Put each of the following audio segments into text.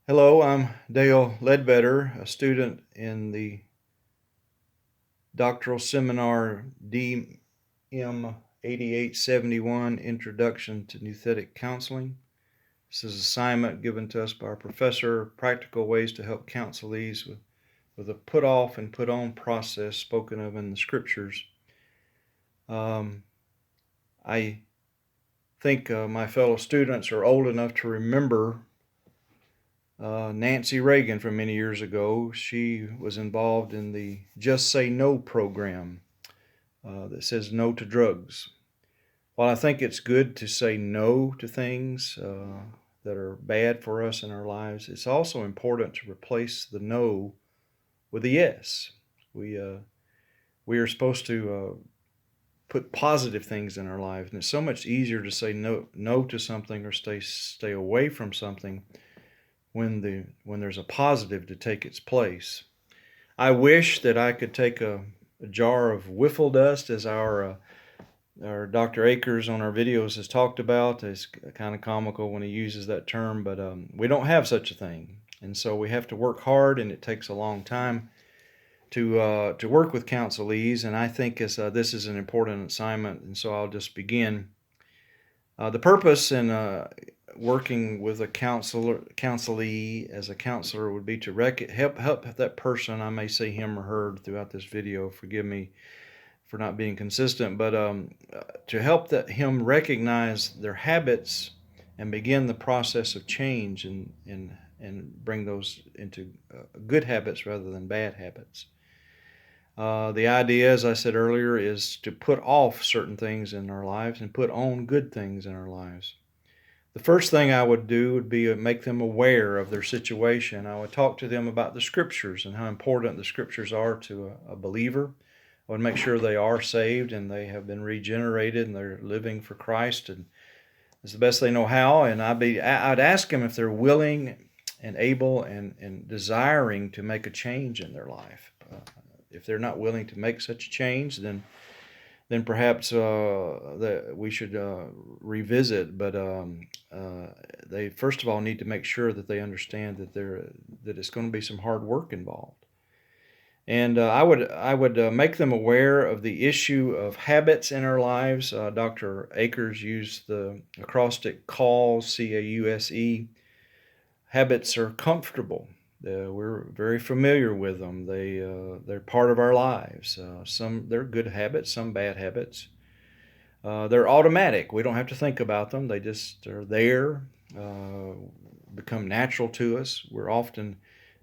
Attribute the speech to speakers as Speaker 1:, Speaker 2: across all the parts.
Speaker 1: Hello, I'm Dale Ledbetter, a student in the doctoral seminar DM 8871 Introduction to Nouthetic Counseling. This is an assignment given to us by our professor, practical ways to help counselees with a put off and put on process spoken of in the scriptures. I think my fellow students are old enough to remember Nancy Reagan from many years ago. She was involved in the Just Say No program that says no to drugs. While I think it's good to say no to things that are bad for us in our lives, it's also important to replace the no with a yes. We uh, we are supposed to put positive things in our lives, and it's so much easier to say no to something or stay away from something when there's a positive to take its place. I wish that I could take a jar of wiffle dust, as our Dr. Akers on our videos has talked about. It's kind of comical when he uses that term, but we don't have such a thing, and so we have to work hard, and it takes a long time to work with counselees. And I think this is an important assignment, and so I'll just begin. The purpose in working with a counselee as a counselor would be to help that person. I may say him or her throughout this video. Forgive me for not being consistent, but to help him recognize their habits and begin the process of change and bring those into good habits rather than bad habits. The idea, as I said earlier, is to put off certain things in our lives and put on good things in our lives. The first thing I would do would be to make them aware of their situation. I would talk to them about the scriptures and how important the scriptures are to a believer. I would make sure they are saved and they have been regenerated and they're living for Christ, and it's the best they know how. And I'd ask them if they're willing and able and desiring to make a change in their life. If they're not willing to make such a change, then perhaps that we should revisit. But they first of all need to make sure that they understand that it's going to be some hard work involved. And I would make them aware of the issue of habits in our lives. Dr. Akers used the acrostic CAUSE, CAUSE. Habits are comfortable. We're very familiar with them. They're part of our lives. Some they're good habits, some bad habits. They're automatic. We don't have to think about them. They just are there, uh, become natural to us. We're often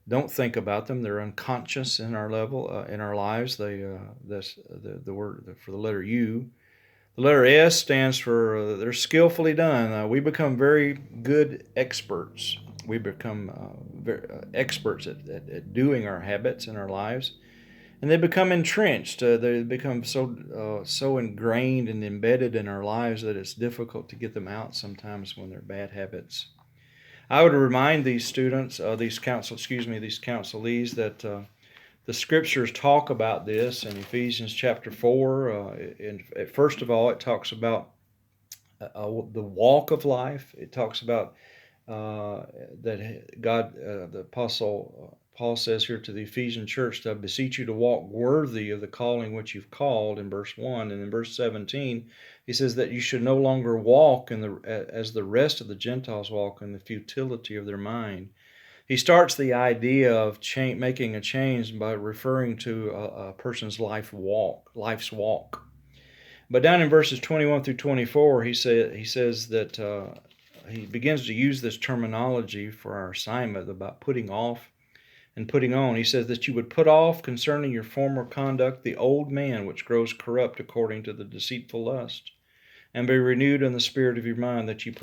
Speaker 1: don't think about them. They're unconscious in our level in our lives. That's the word for the letter U. The letter S stands for they're skillfully done. We become very good experts. We become experts at doing our habits in our lives, and they become entrenched. They become so ingrained and embedded in our lives that it's difficult to get them out sometimes when they're bad habits. I would remind these students, these counselees, that the scriptures talk about this in Ephesians chapter 4. First of all, it talks about the walk of life. It talks about that God, the Apostle Paul says here to the Ephesian church, to beseech you to walk worthy of the calling which you've called in verse 1. And in verse 17, he says that you should no longer walk as the rest of the Gentiles walk in the futility of their mind. He starts the idea of making a change by referring to a person's life's walk. But down in verses 21 through 24, he says that he begins to use this terminology for our assignment about putting off and putting on. He says that you would put off concerning your former conduct the old man which grows corrupt according to the deceitful lust, and be renewed in the spirit of your mind, that you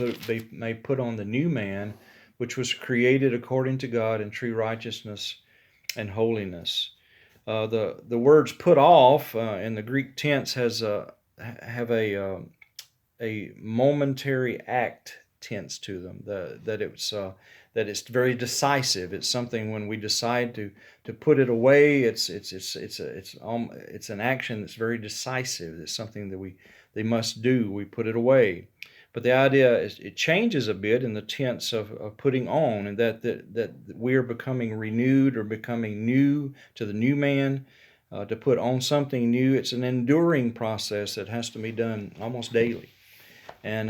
Speaker 1: may put on the new man which was created according to God in true righteousness and holiness. The words "put off" in the Greek tense have a momentary act tense to them. That it's very decisive. It's something when we decide to put it away. It's an action that's very decisive. It's something that they must do. We put it away. But the idea is it changes a bit in the tense of putting on, and that we are becoming renewed or becoming new to the new man, to put on something new. It's an enduring process that has to be done almost daily. And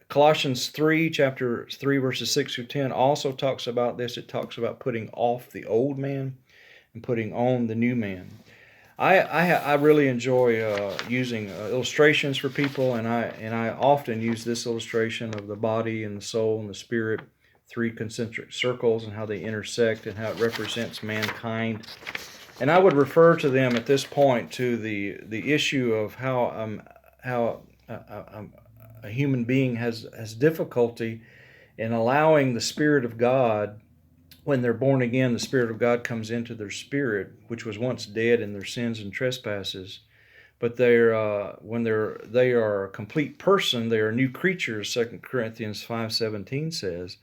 Speaker 1: Colossians 3, chapter 3, verses 6 through 10 also talks about this. It talks about putting off the old man and putting on the new man. I really enjoy using illustrations for people, and I often use this illustration of the body and the soul and the spirit, three concentric circles, and how they intersect and how it represents mankind. And I would refer to them at this point to the issue of how a human being has difficulty in allowing the Spirit of God. When they're born again, the Spirit of God comes into their spirit, which was once dead in their sins and trespasses. But they are a complete person. They are new creatures. 2 Corinthians 5:17 says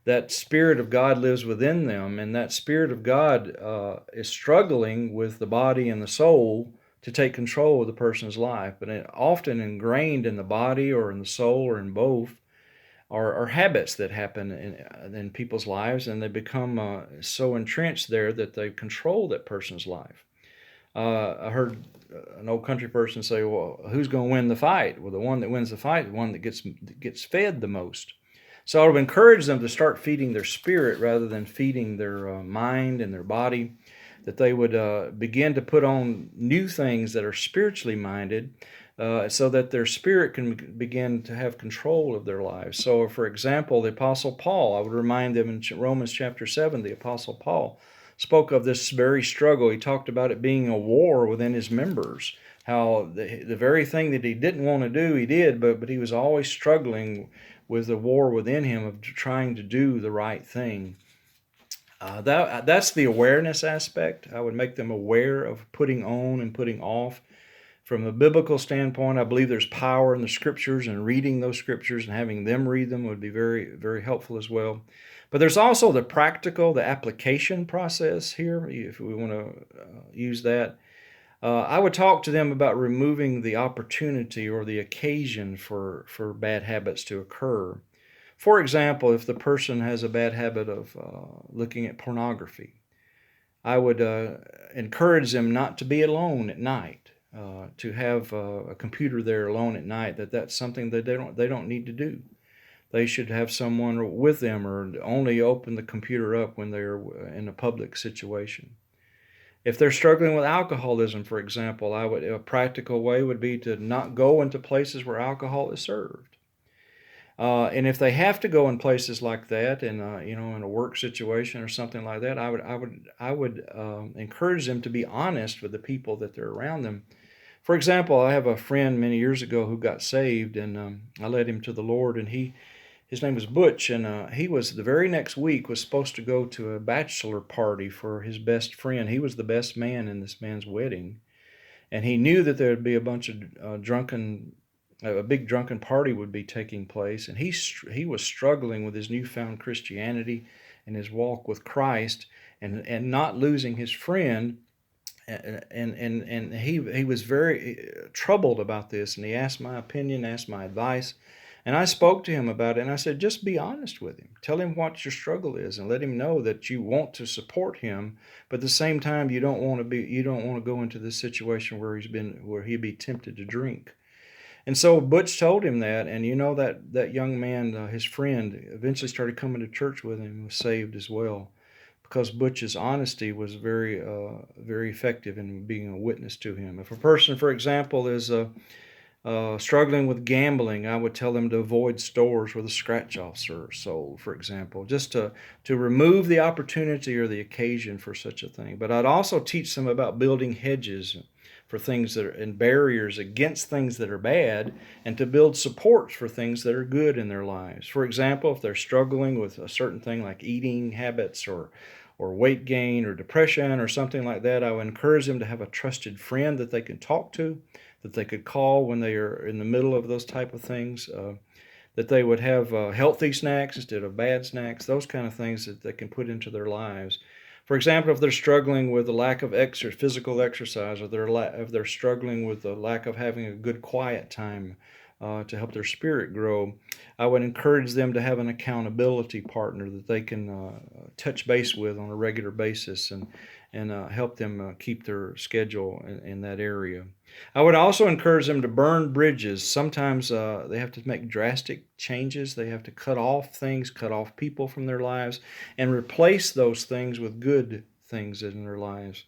Speaker 1: that Spirit of God lives within them, and that Spirit of God is struggling with the body and the soul to take control of the person's life. But often ingrained in the body or in the soul or in both are habits that happen in people's lives, and they become so entrenched there that they control that person's life. I heard an old country person say, "Well, who's going to win the fight?" Well, the one that wins the fight is the one that gets fed the most. So I would encourage them to start feeding their spirit rather than feeding their mind and their body, that they would begin to put on new things that are spiritually minded, so that their spirit can begin to have control of their lives. So, for example, the Apostle Paul, I would remind them in Romans chapter 7, the Apostle Paul spoke of this very struggle. He talked about it being a war within his members, how the very thing that he didn't want to do, he did, but he was always struggling with the war within him of trying to do the right thing. That's the awareness aspect. I would make them aware of putting on and putting off. From a biblical standpoint, I believe there's power in the scriptures, and reading those scriptures and having them read them would be very, very helpful as well. But there's also the practical, the application process here, if we want to use that. I would talk to them about removing the opportunity or the occasion for bad habits to occur. For example, if the person has a bad habit of looking at pornography, I would encourage them not to be alone at night. To have a computer there alone at night, that's something that they don't need to do. They should have someone with them, or only open the computer up when they're in a public situation. If they're struggling with alcoholism, for example, a practical way would be to not go into places where alcohol is served. And if they have to go in places like that, in in a work situation or something like that, I would encourage them to be honest with the people that they're around them. For example, I have a friend many years ago who got saved, and I led him to the Lord. And his name was Butch, and he was the very next week was supposed to go to a bachelor party for his best friend. He was the best man in this man's wedding, and he knew that there would be a bunch of a big drunken party would be taking place, and he was struggling with his newfound Christianity and his walk with Christ, and not losing his friend. And he was very troubled about this, and he asked my opinion, asked my advice, and I spoke to him about it, and I said, just be honest with him. Tell him what your struggle is, and let him know that you want to support him, but at the same time you don't want to go into this situation where he'd be tempted to drink. And so Butch told him that, and that young man, his friend, eventually started coming to church with him and was saved as well, because Butch's honesty was very, very effective in being a witness to him. If a person, for example, is struggling with gambling, I would tell them to avoid stores where the scratch-offs are sold, for example, just to remove the opportunity or the occasion for such a thing. But I'd also teach them about building hedges for things that are, and barriers against things that are bad, and to build supports for things that are good in their lives. For example, if they're struggling with a certain thing like eating habits or weight gain or depression or something like that, I would encourage them to have a trusted friend that they can talk to, that they could call when they are in the middle of those type of things, that they would have healthy snacks instead of bad snacks, those kind of things that they can put into their lives. For example, if they're struggling with a lack of physical exercise, or if they're struggling with the lack of having a good quiet time, to help their spirit grow. I would encourage them to have an accountability partner that they can touch base with on a regular basis and help them keep their schedule in that area. I would also encourage them to burn bridges. Sometimes they have to make drastic changes. They have to cut off things, cut off people from their lives, and replace those things with good things in their lives.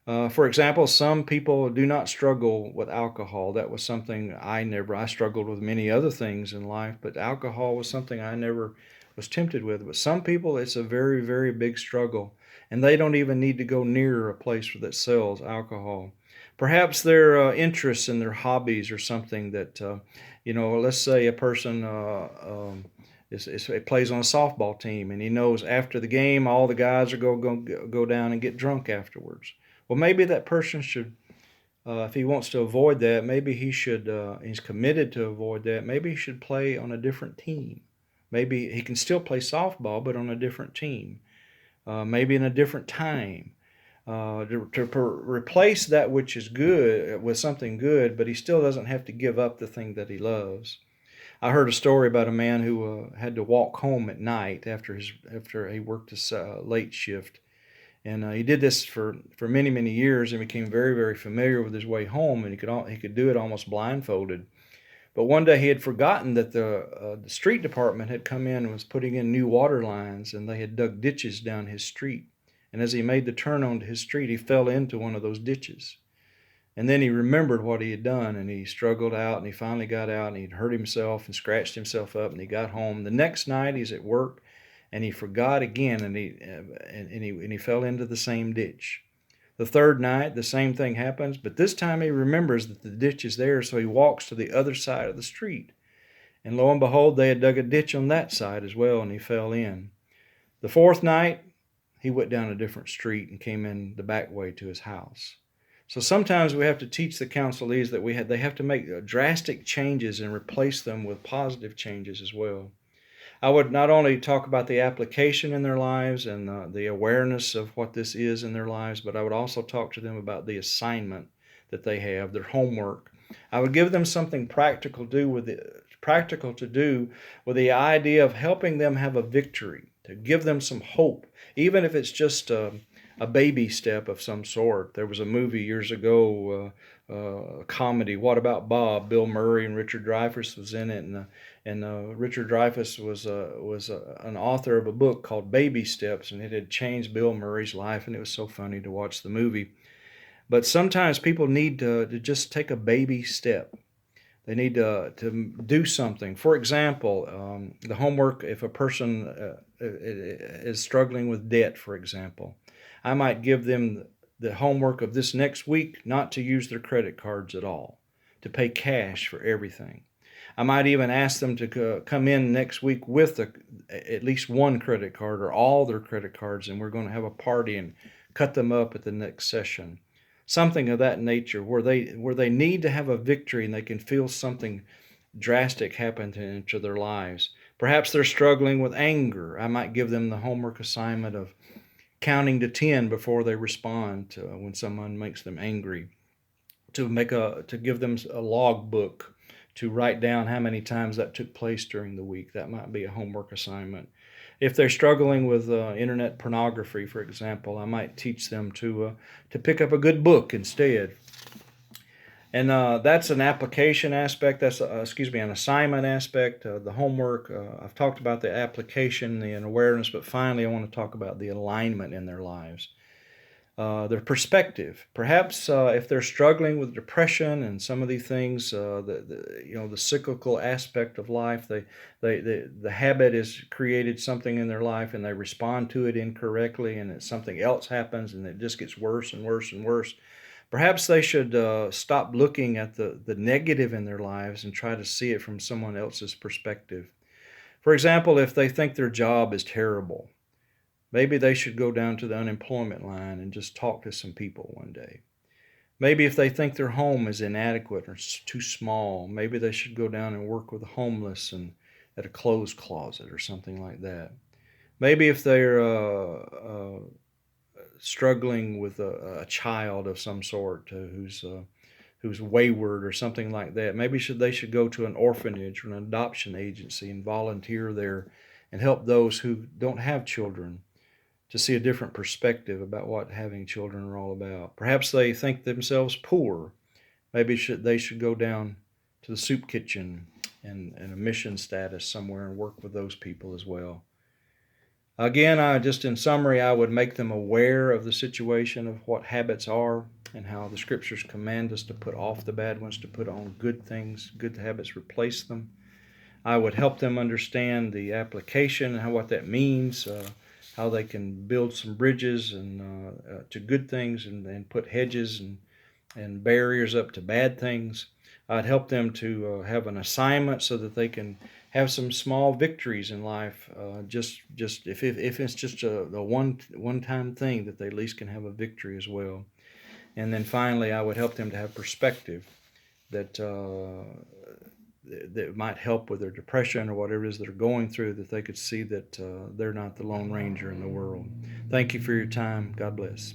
Speaker 1: For example, some people do not struggle with alcohol. That was something I struggled with many other things in life, but alcohol was something I never was tempted with. But some people, it's a very, very big struggle, and they don't even need to go near a place that sells alcohol. Perhaps their interests and their hobbies or something that, let's say a person plays on a softball team, and he knows after the game all the guys are going to go down and get drunk afterwards. Well, maybe that person should, if he wants to avoid that, maybe he should, he's committed to avoid that, maybe he should play on a different team. Maybe he can still play softball, but on a different team, maybe in a different time. Replace that which is good with something good, but he still doesn't have to give up the thing that he loves. I heard a story about a man who had to walk home at night after he worked his late shift, and he did this for many many years and became very very familiar with his way home, and he could do it almost blindfolded. But one day he had forgotten that the street department had come in and was putting in new water lines, and they had dug ditches down his street. And as he made the turn onto his street, he fell into one of those ditches. And then he remembered what he had done, and he struggled out, and he finally got out, and he'd hurt himself and scratched himself up, and he got home. The next night he's at work, and he forgot again, and he fell into the same ditch. The third night, the same thing happens, but this time he remembers that the ditch is there, so he walks to the other side of the street. And lo and behold, they had dug a ditch on that side as well, and he fell in. The fourth night, he went down a different street and came in the back way to his house. So sometimes we have to teach the counselees that they have to make drastic changes and replace them with positive changes as well. I would not only talk about the application in their lives and the awareness of what this is in their lives, but I would also talk to them about the assignment that they have, their homework. I would give them something practical to do with the idea of helping them have a victory, to give them some hope, even if it's just a baby step of some sort. There was a movie years ago, a comedy, What About Bob? Bill Murray and Richard Dreyfuss was in it, and Richard Dreyfuss was an author of a book called Baby Steps, and it had changed Bill Murray's life, and it was so funny to watch the movie. But sometimes people need to just take a baby step. They need to do something. For example, the homework, if a person is struggling with debt, for example, I might give them the homework of this next week not to use their credit cards at all, to pay cash for everything. I might even ask them to come in next week with at least one credit card or all their credit cards, and we're going to have a party and cut them up at the next session. Something of that nature, where they need to have a victory and they can feel something drastic happen into their lives. Perhaps they're struggling with anger. I might give them the homework assignment of counting to 10 before they respond to when someone makes them angry. To give them a log book to write down how many times that took place during the week. That might be a homework assignment. If they're struggling with internet pornography, for example, I might teach them to pick up a good book instead. And that's an application aspect. That's an assignment aspect. The homework. I've talked about the application, the awareness, but finally, I want to talk about the alignment in their lives. Their perspective. Perhaps if they're struggling with depression and some of these things, the cyclical aspect of life, the habit has created something in their life, and they respond to it incorrectly, and something else happens, and it just gets worse and worse and worse. Perhaps they should stop looking at the negative in their lives and try to see it from someone else's perspective. For example, if they think their job is terrible, maybe they should go down to the unemployment line and just talk to some people one day. Maybe if they think their home is inadequate or too small, maybe they should go down and work with the homeless and at a clothes closet or something like that. Maybe if they're struggling with a child of some sort who's who's wayward or something like that. Maybe they should go to an orphanage or an adoption agency and volunteer there and help those who don't have children to see a different perspective about what having children are all about. Perhaps they think themselves poor. Maybe they should go down to the soup kitchen and a mission status somewhere and work with those people as well. Again, just in summary, I would make them aware of the situation of what habits are and how the scriptures command us to put off the bad ones, to put on good things, good habits, replace them. I would help them understand the application and what that means, how they can build some bridges and to good things and put hedges and barriers up to bad things. I'd help them to have an assignment so that they can have some small victories in life. Just if it's just a one time thing, that they at least can have a victory as well. And then finally, I would help them to have perspective that that might help with their depression or whatever it is they're going through, that they could see that they're not the Lone Ranger in the world. Thank you for your time. God bless.